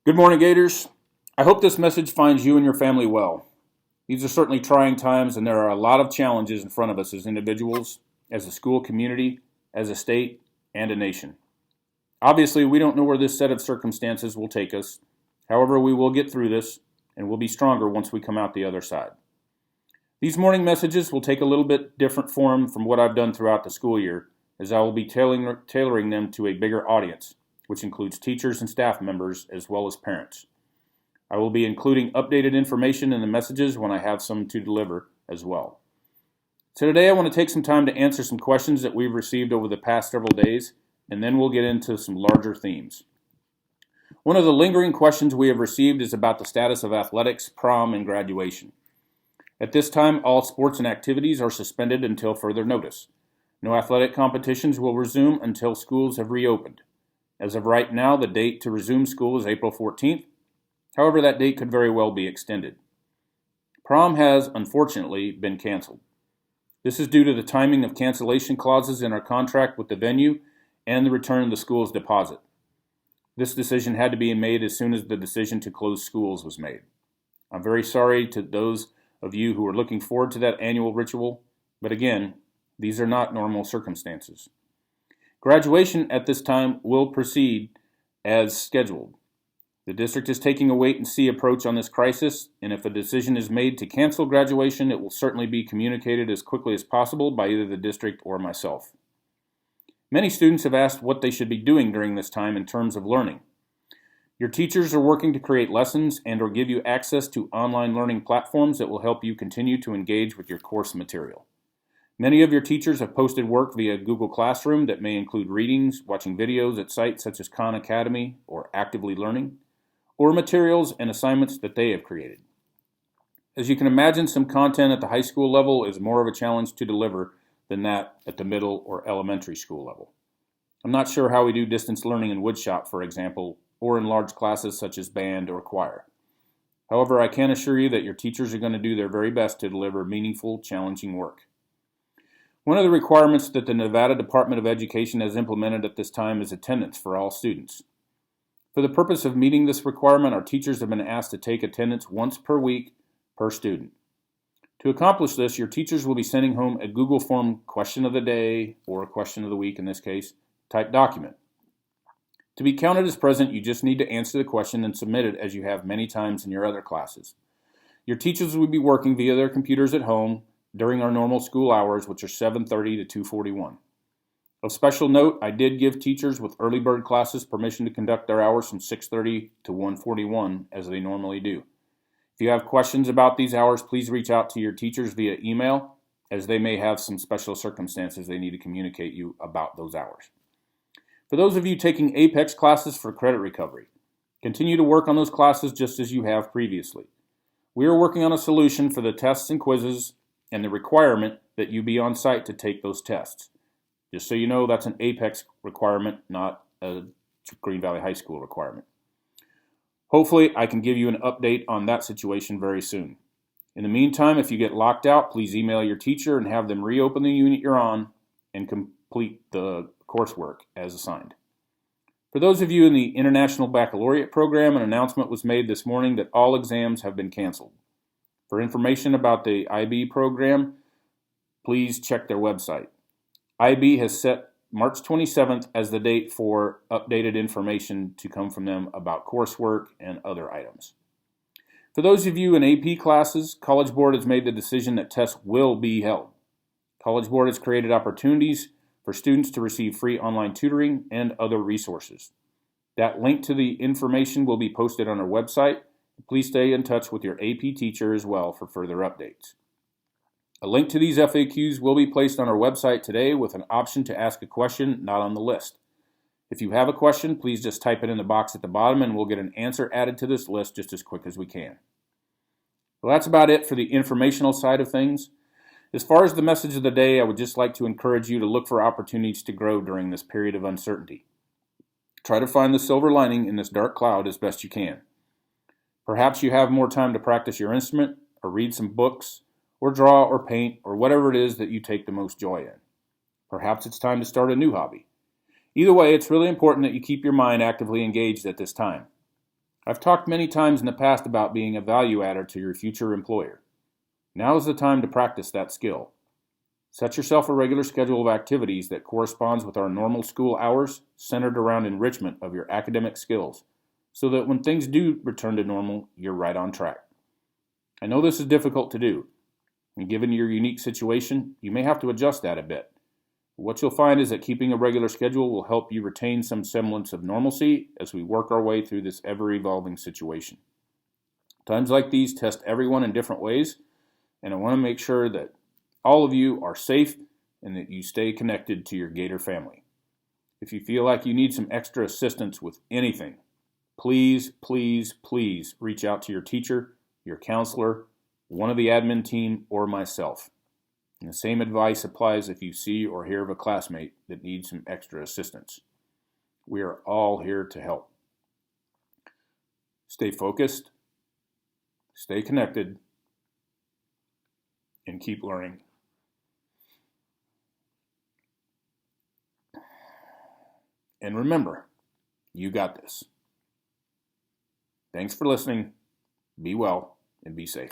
Good morning, Gators. I hope this message finds you and your family well. These are certainly trying times, and there are a lot of challenges in front of us as individuals, as a school community, as a state, and a nation. Obviously, we don't know where this set of circumstances will take us. However, we will get through this, and we'll be stronger once we come out the other side. These morning messages will take a little bit different form from what I've done throughout the school year, as I will be tailoring them to a bigger audience, which includes teachers and staff members as well as parents. I will be including updated information in the messages when I have some to deliver as well. So today I want to take some time to answer some questions that we've received over the past several days, and then we'll get into some larger themes. One of the lingering questions we have received is about the status of athletics, prom, and graduation. At this time, all sports and activities are suspended until further notice. No athletic competitions will resume until schools have reopened. As of right now, the date to resume school is April 14th. However, that date could very well be extended. Prom has, unfortunately, been canceled. This is due to the timing of cancellation clauses in our contract with the venue and the return of the school's deposit. This decision had to be made as soon as the decision to close schools was made. I'm very sorry to those of you who are looking forward to that annual ritual, but again, these are not normal circumstances. Graduation at this time will proceed as scheduled. The district is taking a wait-and-see approach on this crisis, and if a decision is made to cancel graduation, it will certainly be communicated as quickly as possible by either the district or myself. Many students have asked what they should be doing during this time in terms of learning. Your teachers are working to create lessons and or give you access to online learning platforms that will help you continue to engage with your course material. Many of your teachers have posted work via Google Classroom that may include readings, watching videos at sites such as Khan Academy or Actively Learning, or materials and assignments that they have created. As you can imagine, some content at the high school level is more of a challenge to deliver than that at the middle or elementary school level. I'm not sure how we do distance learning in woodshop, for example, or in large classes such as band or choir. However, I can assure you that your teachers are going to do their very best to deliver meaningful, challenging work. One of the requirements that the Nevada Department of Education has implemented at this time is attendance for all students. For the purpose of meeting this requirement, our teachers have been asked to take attendance once per week per student. To accomplish this, your teachers will be sending home a Google Form question of the day, or a question of the week in this case, type document. To be counted as present, you just need to answer the question and submit it as you have many times in your other classes. Your teachers will be working via their computers at home during our normal school hours, which are 7:30 to 2:41. Of special note, I did give teachers with early bird classes permission to conduct their hours from 6:30 to 1:41 as they normally do. If you have questions about these hours, please reach out to your teachers via email, as they may have some special circumstances they need to communicate you about those hours. For those of you taking Apex classes for credit recovery, continue to work on those classes just as you have previously. We are working on a solution for the tests and quizzes and the requirement that you be on site to take those tests. Just so you know, that's an Apex requirement, not a Green Valley High School requirement. Hopefully, I can give you an update on that situation very soon. In the meantime, if you get locked out, please email your teacher and have them reopen the unit you're on and complete the coursework as assigned. For those of you in the International Baccalaureate program, an announcement was made this morning that all exams have been canceled. For information about the IB program, please check their website. IB has set March 27th as the date for updated information to come from them about coursework and other items. For those of you in AP classes, College Board has made the decision that tests will be held. College Board has created opportunities for students to receive free online tutoring and other resources. That link to the information will be posted on our website. Please stay in touch with your AP teacher as well for further updates. A link to these FAQs will be placed on our website today with an option to ask a question not on the list. If you have a question, please just type it in the box at the bottom and we'll get an answer added to this list just as quick as we can. Well, that's about it for the informational side of things. As far as the message of the day, I would just like to encourage you to look for opportunities to grow during this period of uncertainty. Try to find the silver lining in this dark cloud as best you can. Perhaps you have more time to practice your instrument, or read some books, or draw or paint, or whatever it is that you take the most joy in. Perhaps it's time to start a new hobby. Either way, it's really important that you keep your mind actively engaged at this time. I've talked many times in the past about being a value adder to your future employer. Now is the time to practice that skill. Set yourself a regular schedule of activities that corresponds with our normal school hours, centered around enrichment of your academic skills, so that when things do return to normal, you're right on track. I know this is difficult to do, and given your unique situation, you may have to adjust that a bit. What you'll find is that keeping a regular schedule will help you retain some semblance of normalcy as we work our way through this ever-evolving situation. Times like these test everyone in different ways, and I want to make sure that all of you are safe and that you stay connected to your Gator family. If you feel like you need some extra assistance with anything, please, please, please reach out to your teacher, your counselor, one of the admin team, or myself. And the same advice applies if you see or hear of a classmate that needs some extra assistance. We are all here to help. Stay focused, stay connected, and keep learning. And remember, you got this. Thanks for listening. Be well and be safe.